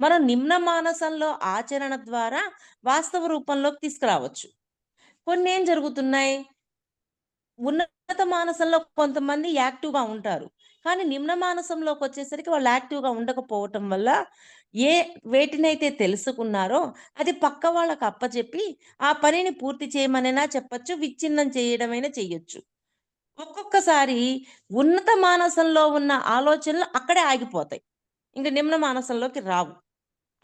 మనం నిమ్న మానసంలో ఆచరణ ద్వారా వాస్తవ రూపంలోకి తీసుకురావచ్చు. కొన్నేం జరుగుతున్నాయి? ఉన్నత మానసంలో కొంతమంది యాక్టివ్‌గా ఉంటారు. కానీ నిమ్న మానసంలోకొచ్చేసరికి వాళ్ళు యాక్టివ్‌గా ఉండకపోవటం వల్ల ఏ వేటినైతే తెలుసుకున్నారో అది పక్క వాళ్ళకి అప్పచెప్పి ఆ పనిని పూర్తి చేయమనైనా చెప్పొచ్చు. విచ్ఛిన్నం చేయడమైనా చెయ్యొచ్చు. ఒక్కొక్కసారి ఉన్నత మానసంలో ఉన్న ఆలోచనలు అక్కడే ఆగిపోతాయి. ఇంక నిమ్న మానసంలోకి రావు.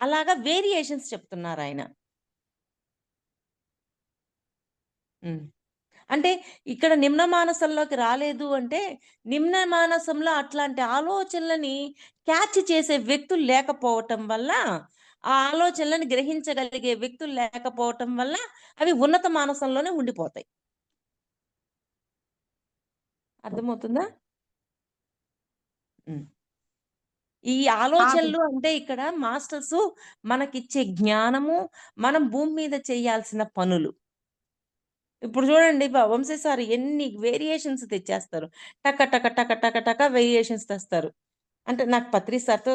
అలాగా వేరియేషన్స్ చెప్తున్నారాయన. హ్మ్. అంటే ఇక్కడ నిమ్న మానసంలోకి రాలేదు అంటే, నిమ్న మానసంలో అట్లాంటి ఆలోచనలని క్యాచ్ చేసే వ్యక్తులు లేకపోవటం వల్ల, ఆ ఆలోచనలను గ్రహించగలిగే వ్యక్తులు లేకపోవటం వల్ల, అవి ఉన్నత మానసంలోనే ఉండిపోతాయి. అర్థమవుతుందా? హ్మ్. ఈ ఆ వి ఆలోచనలు అంటే ఇక్కడ మాస్టర్సు మనకిచ్చే జ్ఞానము, మనం భూమి మీద చేయాల్సిన పనులు. ఇప్పుడు చూడండి వంశీ సార్ ఎన్ని వేరియేషన్స్ తెచ్చేస్తారు. టక టక టక టక టక వేరియేషన్స్ తెస్తారు. అంటే నాకు పత్రి సార్‌తో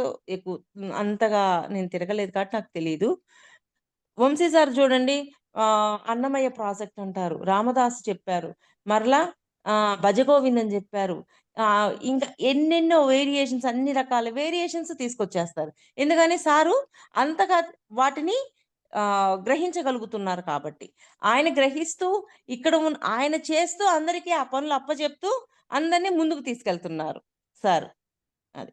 అంతగా నేను తిరగలేదు కాబట్టి నాకు తెలీదు. వంశీ సార్ చూడండి అన్నమయ్య ప్రాజెక్ట్ అంటారు. రామదాసు చెప్పారు. మరలా భజగోవిందం చెప్పారు. ఇంకా ఎన్నెన్నో వేరియేషన్స్ అన్ని రకాల వేరియేషన్స్ తీసుకొచ్చేస్తారు. ఎందుకని సారు అంతగా వాటిని గ్రహించగలుగుతున్నారు కాబట్టి. ఆయన గ్రహిస్తూ ఆయన చేస్తూ అందరికీ ఆ పనులు అప్పజెప్తూ అందరిని ముందుకు తీసుకెళ్తున్నారు సారు. అది.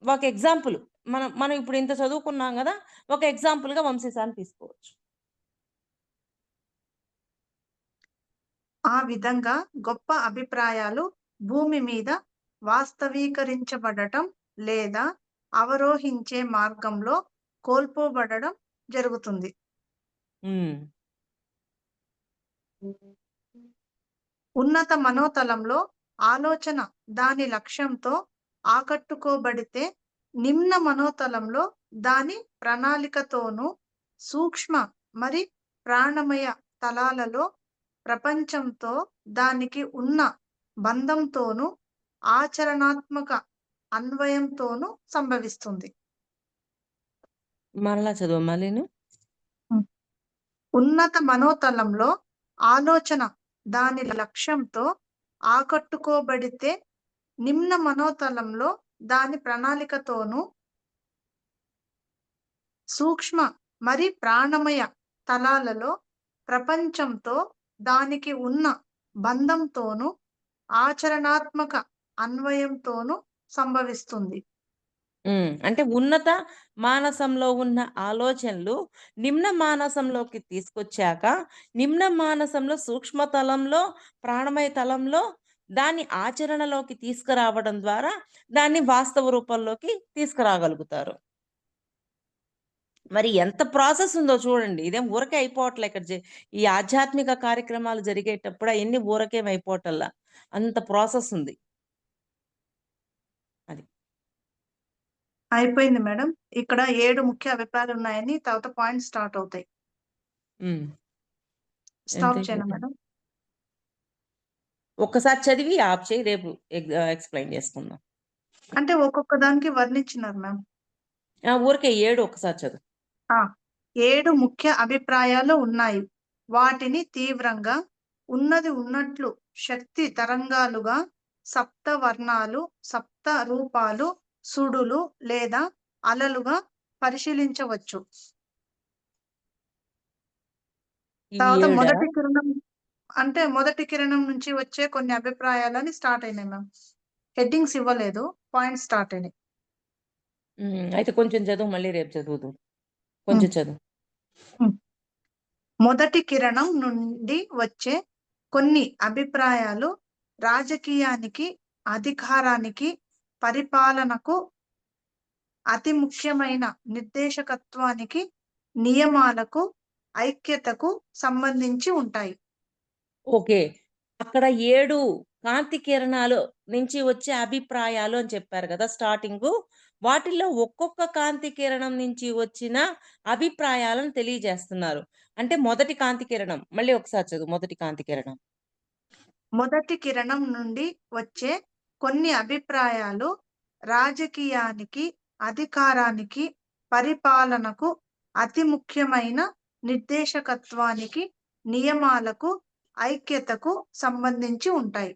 ఒక ఎగ్జాంపుల్. మనం మనం ఇప్పుడు ఇంత చదువుకున్నాం గదా! ఒక ఎగ్జాంపుల్‌గా వంశీ సార్‌ని తీసుకోవచ్చు. ఆ విధంగా గొప్ప అభిప్రాయాలు భూమి మీద వాస్తవీకరించబడటం లేదా అవరోహించే మార్గంలో కోల్పోబడడం జరుగుతుంది. హ్మ్. ఉన్నత మనోతలంలో ఆలోచన దాని లక్ష్యంతో ఆకట్టుకోబడితే, నిమ్న మనోతలంలో దాని ప్రణాళికతోనూ, సూక్ష్మ మరి ప్రాణమయ తలాలలో ప్రపంచంతో దానికి ఉన్న బంధంతోనూ, ఆచరణాత్మక అన్వయంతోనూ సంభవిస్తుంది. మరలా చదవమ్మా నేను. హ్మ్. ఉన్నత మనోతలంలో ఆలోచన దాని లక్ష్యంతో ఆకట్టుకోబడితే, నిమ్న మనోతలంలో దాని ప్రణాళికతోనూ, సూక్ష్మ మరి ప్రాణమయ తలాలలో ప్రపంచంతో దానికి ఉన్న బంధంతోనూ, ఆచరణాత్మక అన్వయంతోనూ సంభవిస్తుంది. అంటే ఉన్నత మానసంలో ఉన్న ఆలోచనలు నిమ్న మానసంలోకి తీసుకొచ్చాక, నిమ్న మానసంలో సూక్ష్మ తలంలో, ప్రాణమయ తలంలో దాన్ని ఆచరణలోకి తీసుకురావడం ద్వారా దాన్ని వాస్తవ రూపంలోకి తీసుకురాగలుగుతారు. మరి ఎంత ప్రాసెస్ ఉందో చూడండి. ఇదేం ఊరకే అయిపోవట్లే ఇక్కడ ఈ ఆధ్యాత్మిక కార్యక్రమాలు జరిగేటప్పుడు అయన్నీ ఊరకేం అయిపోవటల్లా. అంత ప్రాసెస్ ఉంది. అది. అయిపోయింది మేడం. ఇక్కడ 7 ముఖ్య అభిప్రాయాలు ఉన్నాయని తర్వాత పాయింట్స్ స్టార్ట్ అవుతాయి. హ్మ్. స్టాప్ ఎంతే చేయనా మేడం? ఒక్కసారి చదివి ఆప్ చేయి. రేపు ఎక్స్‌ప్లెయిన్ చేసుకుందాం. అంటే ఒక్కొక్క దానికి వర్ణించినారు మ్యామ్. ఊరికే 7 ఒక్కసారి చదువు. ఆ! 7 ముఖ్య అభిప్రాయాలు ఉన్నాయి. వాటిని తీవ్రంగా, ఉన్నది ఉన్నట్లు శక్తి తరంగాలుగా, సప్తవర్ణాలు, సప్త రూపాలు, సుడులు లేదా అలలుగా పరిశీలించవచ్చు. ఇవి తర్వాత 7 మొదటి కిరణం అంటే మొదటి కిరణం నుంచి వచ్చే కొన్ని అభిప్రాయాలని స్టార్ట్ అయినాయి మ్యామ్. హెడ్డింగ్స్ ఇవ్వలేదు. పాయింట్స్ స్టార్ట్ అయినాయి. అయితే కొంచెం చదువు, మళ్ళీ రేపు చదువుదువు. హ్మ్. కొంచెం చదువు. హ్మ్. మొదటి కిరణం నుండి వచ్చే కొన్ని అభిప్రాయాలు రాజకీయానికి, అధికారానికి, పరిపాలనకు, అతి ముఖ్యమైన నిర్దేశకత్వానికి, నియమాలకు, ఐక్యతకు సంబంధించి ఉంటాయి. ఓకే. అక్కడ 7 కాంతి కిరణాలు నుంచి వచ్చే అభిప్రాయాలు అని చెప్పారు గదా! స్టార్టింగు. వాటిల్లో ఒక్కొక్క కాంతి కిరణం నుంచి వచ్చిన అభిప్రాయాలను తెలియజేస్తున్నారు. అంటే మొదటి కాంతి కిరణం మళ్ళీ ఒకసారి చదువు. మొదటి కాంతి కిరణం. మొదటి కిరణం నుండి వచ్చే కొన్ని అభిప్రాయాలు రాజకీయానికి, అధికారానికి, పరిపాలనకు, అతి ముఖ్యమైన నిర్దేశకత్వానికి, నియమాలకు, ఐక్యతకు సంబంధించి ఉంటాయి.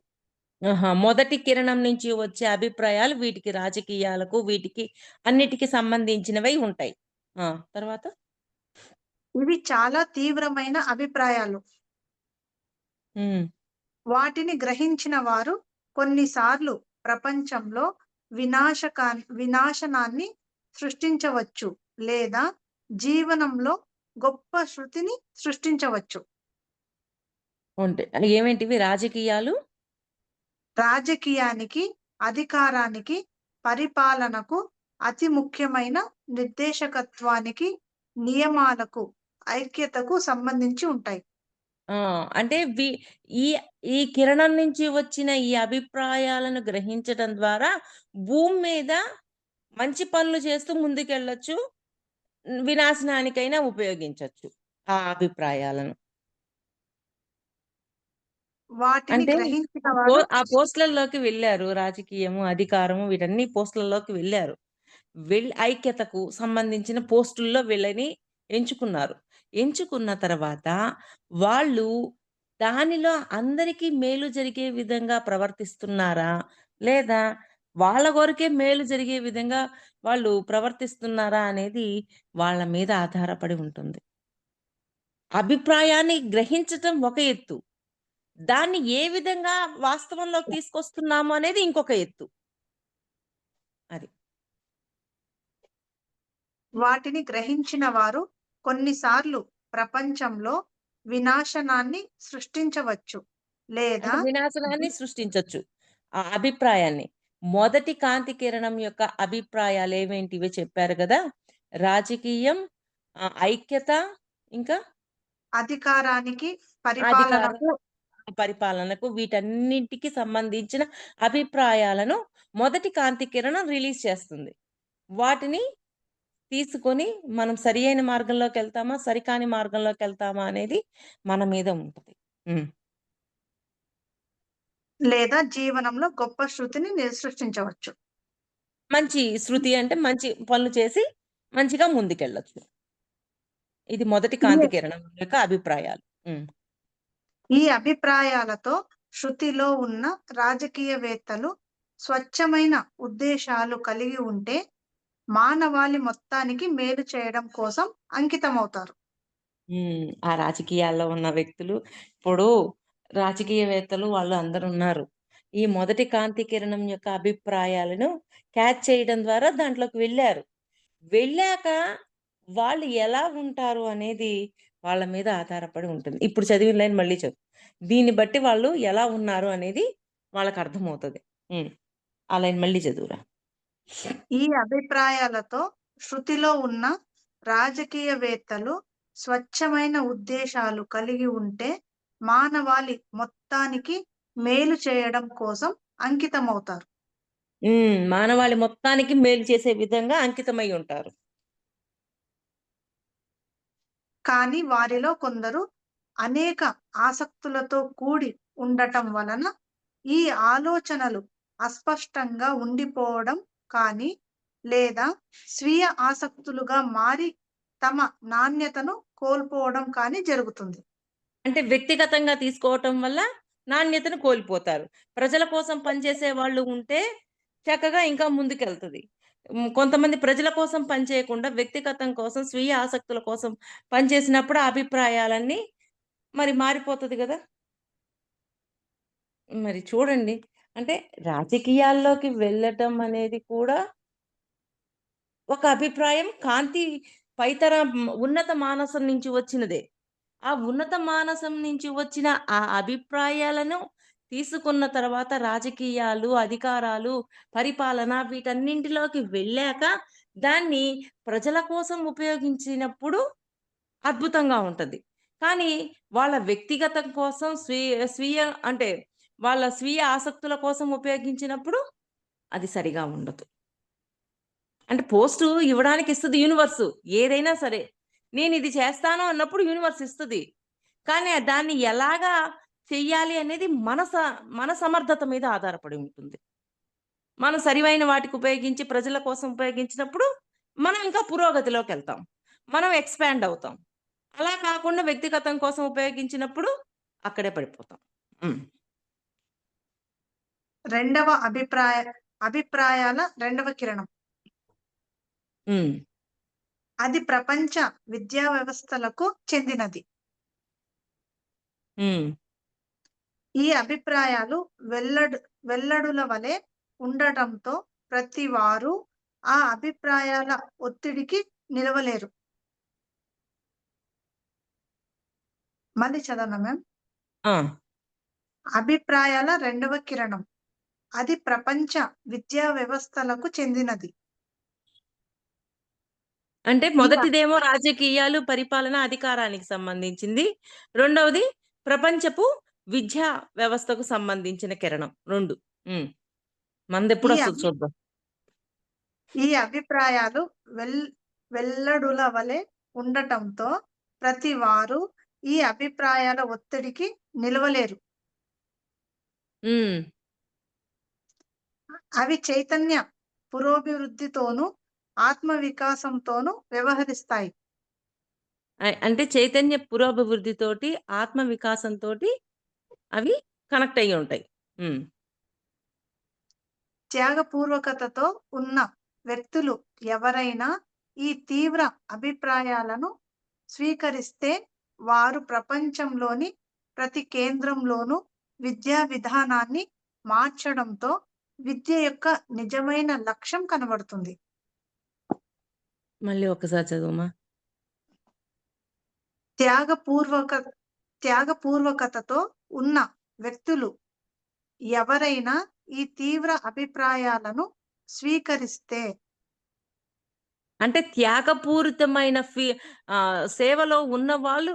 ఆహా! మొదటి కిరణం నుంచి వచ్చే అభిప్రాయాలు వీటికి రాజకీయాలకు, వీటికి అన్నిటికి సంబంధించినవై ఉంటాయి. ఆ! తర్వాత? ఇవి చాలా తీవ్రమైన అభిప్రాయాలు. హ్మ్. వాటిని గ్రహించిన వారు కొన్నిసార్లు ప్రపంచంలో వినాశనాన్ని సృష్టించవచ్చు లేదా జీవనంలో గొప్ప శృతిని సృష్టించవచ్చు. ఉంటాయి. ఏమేంటివి రాజకీయాలు? రాజకీయానికి, అధికారానికి, పరిపాలనకు, అతి ముఖ్యమైన నిర్దేశకత్వానికి, నియమాలకు, ఐక్యతకు సంబంధించి ఉంటాయి. ఆ! అంటే ఈ ఈ కిరణం నుంచి వచ్చిన ఈ అభిప్రాయాలను గ్రహించటం ద్వారా భూమి మీద మంచి పనులు చేస్తూ ముందుకెళ్ళొచ్చు. వినాశనానికైనా ఉపయోగించొచ్చు ఆ అభిప్రాయాలను. వాటిని అంటే గ్రహించిన వారు ఆ పోస్ట్‌లలోకి వెళ్లారు. రాజకీయము, అధికారము వీటన్ని పోస్ట్‌లలోకి వెళ్లారు. ఐక్యతకు సంబంధించిన పోస్టుల్లో వీళ్ళని ఎంచుకున్నారు. ఎంచుకున్న తర్వాత వాళ్ళు దానిలో అందరికీ మేలు జరిగే విధంగా ప్రవర్తిస్తున్నారా? లేదా వాళ్ళ వరకే మేలు జరిగే విధంగా వాళ్ళు ప్రవర్తిస్తున్నారా? అనేది వాళ్ళ మీద ఆధారపడి ఉంటుంది. అభిప్రాయాన్ని గ్రహించటం ఒక ఎత్తు. దాన్ని ఏ విధంగా వాస్తవంలోకి తీసుకొస్తున్నాము అనేది ఇంకొక ఎత్తు. అది. వాటిని గ్రహించిన వారు కొన్నిసార్లు ప్రపంచంలో వినాశనాన్ని సృష్టించవచ్చు లేదా అంటే వినాశనాన్ని సృష్టించొచ్చు. ఆ అభిప్రాయాన్ని. మొదటి కాంతి కిరణం యొక్క అభిప్రాయాలేవేంటివో చెప్పారు గదా! రాజకీయం, ఐక్యత, ఇంకా అధికారానికి, అధికారం, పరిపాలనకు పరిపాలనకు వీటన్నింటికి సంబంధించిన అభిప్రాయాలను మొదటి కాంతి కిరణం రిలీజ్ చేస్తుంది. వాటిని తీసుకొని మనం సరియైన మార్గంలోకెళ్తామా? సరికాని మార్గంలోకెళ్తామా? అనేది మన మీద ఉంటది. హ్మ్. లేదా జీవనంలో గొప్ప శృతిని సృష్టించవచ్చు. మంచి శృతి అంటే మంచి పనులు చేసి మంచిగా ముందుకెళ్ళొచ్చు. ఇది మొదటి ఈ కాంతి కిరణం యొక్క అభిప్రాయాలు. హ్మ్. ఈ అభిప్రాయాలతో శృతిలో ఉన్న రాజకీయవేత్తలు స్వచ్ఛమైన ఉద్దేశాలు కలిగి ఉంటే మానవాళి మొత్తానికి మేలు చేయడం కోసం అంకితమవుతారు. ఆ రాజకీయాల్లో ఉన్న వ్యక్తులు ఇప్పుడు రాజకీయవేత్తలు వాళ్ళు అందరున్నారు. ఈ మొదటి కాంతి కిరణం యొక్క అభిప్రాయాలను క్యాచ్ చేయడం ద్వారా దాంట్లోకి వెళ్లారు. వెళ్ళాక వాళ్ళు ఎలా ఉంటారు అనేది వాళ్ళ మీద ఆధారపడి ఉంటుంది. ఇప్పుడు చదివిన లైన్ మళ్ళీ చదువు. దీన్ని బట్టి వాళ్ళు ఎలా ఉన్నారు అనేది వాళ్ళకర్థమవుతది. హ్మ్. ఆ లైన్ మళ్ళీ చదువురా. ఈ అభిప్రాయాలతో శృతిలో ఉన్న రాజకీయవేత్తలు స్వచ్ఛమైన ఉద్దేశాలు కలిగి ఉంటే మానవాళి మొత్తానికి మేలు చేయడం కోసం అంకితమవుతారు. మానవాళి మొత్తానికి మేలు చేసే విధంగా అంకితమై ఉంటారు. కానీ వారిలో కొందరు అనేక ఆసక్తులతో కూడి ఉండటం వలన ఈ ఆలోచనలు అస్పష్టంగా ఉండిపోవడం కానీ లేదా స్వీయ ఆసక్తులుగా మారి తమ నాణ్యతను కోల్పోవడం కానీ జరుగుతుంది. అంటే వ్యక్తిగతంగా తీసుకోవటం వల్ల నాణ్యతను కోల్పోతారు. ప్రజల కోసం పనిచేసే వాళ్ళు ఉంటే చక్కగా ఇంకా ముందుకెళ్తది. కొంతమంది ప్రజల కోసం పనిచేయకుండా వ్యక్తిగతం కోసం, స్వీయ ఆసక్తుల కోసం పనిచేసినప్పుడు ఆ అభిప్రాయాలన్నీ మరి మారిపోతది గదా! మరి చూడండి. అంటే రాజకీయాల్లోకి వెళ్ళటం అనేది కూడా ఒక అభిప్రాయం కాంతి పైతర ఉన్నత మానసం నుంచి వచ్చినదే. ఆ ఉన్నత మానసం నుంచి వచ్చిన ఆ అభిప్రాయాలను తీసుకున్న తర్వాత రాజకీయాలు, అధికారాలు, పరిపాలన వీటన్నింటిలోకి వెళ్ళాక దాన్ని ప్రజల కోసం ఉపయోగించినప్పుడు అద్భుతంగా ఉంటది. కానీ వాళ్ళ వ్యక్తిగతం కోసం స్వీయ అంటే వాళ్ళ స్వీయ ఆసక్తుల కోసం ఉపయోగించినప్పుడు అది సరిగా ఉండదు. అంటే పోస్టు ఇవ్వడానికి ఇస్తది యూనివర్సు. ఏదైనా సరే. నేనిది చేస్తాను అన్నప్పుడు యూనివర్స్ ఇస్తది. కానీ దాన్ని ఎలాగా చెయ్యాలి అనేది మన సమర్థత మీద ఆధారపడి ఉంటుంది. మనం సరివైన వాటికి ఉపయోగించి ప్రజల కోసం ఉపయోగించినప్పుడు మనం ఇంకా పురోగతిలోకెళ్తాం. మనం ఎక్స్‌పాండ్ అవుతాం. అలా కాకుండా వ్యక్తిగతం కోసం ఉపయోగించినప్పుడు అక్కడే పడిపోతాం. హ్మ్. రెండవ అభిప్రాయాల రెండవ కిరణం. హ్మ్. అది ప్రపంచ విద్యా వ్యవస్థలకు చెందినది. హ్మ్. ఈ అభిప్రాయాలు వెల్లడుల వలె ఉండటంతో ప్రతి వారు ఆ అభిప్రాయాల ఒత్తిడికి నిలవలేరు. మళ్ళీ చదవనా మ్యామ్? ఆ! అభిప్రాయాల రెండవ కిరణం. అది ప్రపంచ విద్యా వ్యవస్థలకు చెందినది. అంటే ఈ మొదటిదేమో రాజకీయాలు, పరిపాలన, అధికారానికి సంబంధించింది. రెండవది ప్రపంచపు విద్యా వ్యవస్థకు సంబంధించిన కిరణం 2. హ్మ్. ఈ మనదెప్పుడొస్తది అభి చూద్దాం. ఈ అభిప్రాయాలు వెల్ వెల్లడుల వలె ఉండటంతో ప్రతి వారు ఈ అభిప్రాయాల ఒత్తిడికి నిలవలేరు. హ్మ్. అవి చైతన్య పురోభివృద్ధితోనూ, ఆత్మ వికాసంతోనూ వ్యవహరిస్తాయి. అంటే చైతన్య పురోభివృద్ధితోటి, ఆత్మ వికాసంతోటి అవి కనెక్ట్ అయ్యుంటాయి. హ్మ్. త్యాగపూర్వకతతో ఉన్న వ్యక్తులు ఎవరైనా ఈ తీవ్ర అభిప్రాయాలను స్వీకరిస్తే వారు ప్రపంచంలోని ప్రతి కేంద్రంలోనూ విద్యా విధానాన్ని మార్చడంతో విద్య యొక్క నిజమైన లక్ష్యం కనబడుతుంది. మళ్ళీ ఒక్కసారి చదువమా? త్యాగపూర్వక త్యాగపూర్వకతతో ఉన్న వ్యక్తులు ఎవరైనా ఈ తీవ్ర అభిప్రాయాలను స్వీకరిస్తే అంటే త్యాగపూరితమైన సేవలో ఉన్నవాళ్ళు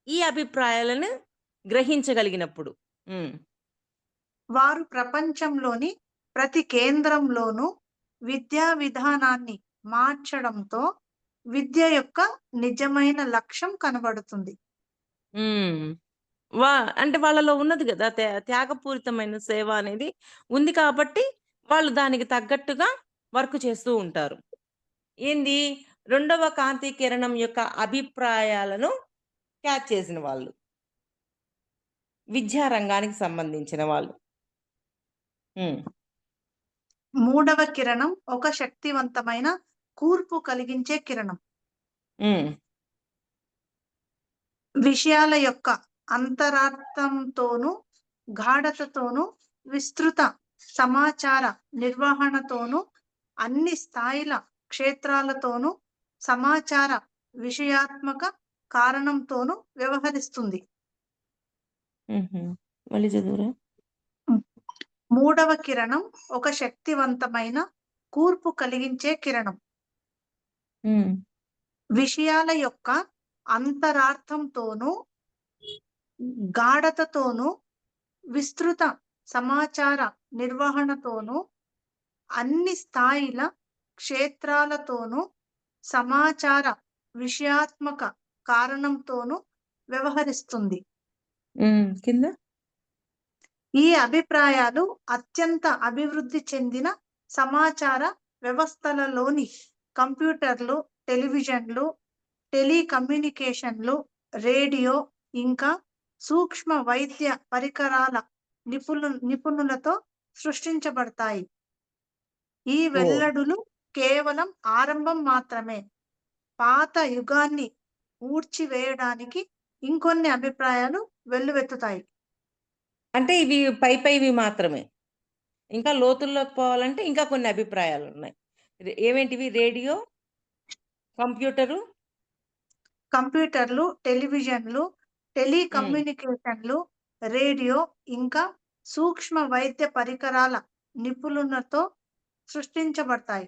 ఈ అభిప్రాయాలను గ్రహించగలిగినప్పుడు. హ్మ్. వారు ప్రపంచంలోని ప్రతి కేంద్రంలోనూ విద్యా విధానాన్ని మార్చడంతో విద్య యొక్క నిజమైన లక్ష్యం కనబడుతుంది. హ్మ్. వా అంటే వాళ్ళలో ఉన్నది గదా! త్యాగపూరితమైన సేవ అనేది ఉంది కాబట్టి, వాళ్ళు దానికి తగ్గట్టుగా వర్క్ చేస్తూ ఉంటారు. ఏంది రెండవ కాంతి కిరణం యొక్క అభిప్రాయాలను క్యాచ్ చేసిన వాళ్ళు. విద్యా రంగానికి సంబంధించిన వాళ్ళు. హ్మ్. మూడవ కిరణం ఒక శక్తివంతమైన కూర్పు కలిగించే కిరణం. హ్మ్. విషయాల యొక్క అంతరార్థంతోనూ, గాఢతతోనూ, విస్తృత సమాచార నిర్వహణతోనూ, అన్ని స్థాయిల క్షేత్రాలతోనూ, సమాచార విషయాత్మక కారణంతోనూ వ్యవహరిస్తుంది. హుహు. మళ్ళీ చదువురా? మూడవ కిరణం ఒక శక్తివంతమైన కూర్పు కలిగించే కిరణం. హ్మ్. విషయాల యొక్క అంతరార్థంతోనూ, గాఢతతోనూ, విస్తృత సమాచార నిర్వహణతోనూ, అన్ని స్థాయిల క్షేత్రాలతోనూ సమాచార విషయాత్మక కారణంతోనూ వ్యవహరిస్తుంది. కింద ఈ అభిప్రాయాలు అత్యంత అభివృద్ధి చెందిన సమాచార వ్యవస్థలలోని కంప్యూటర్లు, టెలివిజన్లు, టెలికమ్యూనికేషన్లు, రేడియో ఇంకా సూక్ష్మ వైద్య పరికరాల నిపుణులతో సృష్టించబడతాయి. ఈ ఓ వెల్లడులు కేవలం ఆరంభం మాత్రమే. పాత యుగాన్ని ఊడ్చివేయడానికి ఇంకొన్ని అభిప్రాయాలు వెల్లువెత్తుతాయి. అంటే ఇవి పైవి మాత్రమే. ఇంకా లోతుల్లోకి పోవాలంటే ఇంకా కొన్ని అభిప్రాయాలున్నాయి. ఏవేంటివి? Radio, computer. కంప్యూటర్లు, టెలివిజన్లు, హ్మ్. టెలికమ్యూనికేషన్లు, రేడియో ఇంకా సూక్ష్మ వైద్య పరికరాల నిపుణులతో సృష్టించబడతాయి.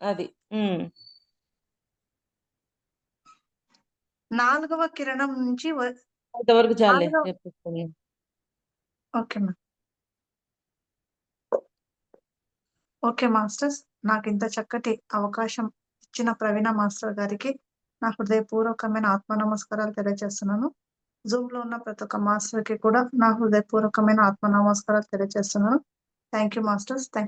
అది. హ్మ్. 4వ కిరణం నుంచి అంతవరకు చాలులే. 4వ రేపు చెప్తానులే. Okay ma'am. Okay masters. నాకింత చక్కటి అవకాశం ఇచ్చిన ప్రవీణ మాస్టర్ గారికి నా హృదయపూర్వకమైన ఆత్మ నమస్కారాలు తెలియజేస్తున్నాను. జూమ్‌లో ఉన్న ప్రతి ఒక్క మాస్టర్‌కి కూడా నా హృదయపూర్వకమైన ఆత్మ నమస్కారాలు తెలియజేస్తున్నాను. Thank you masters.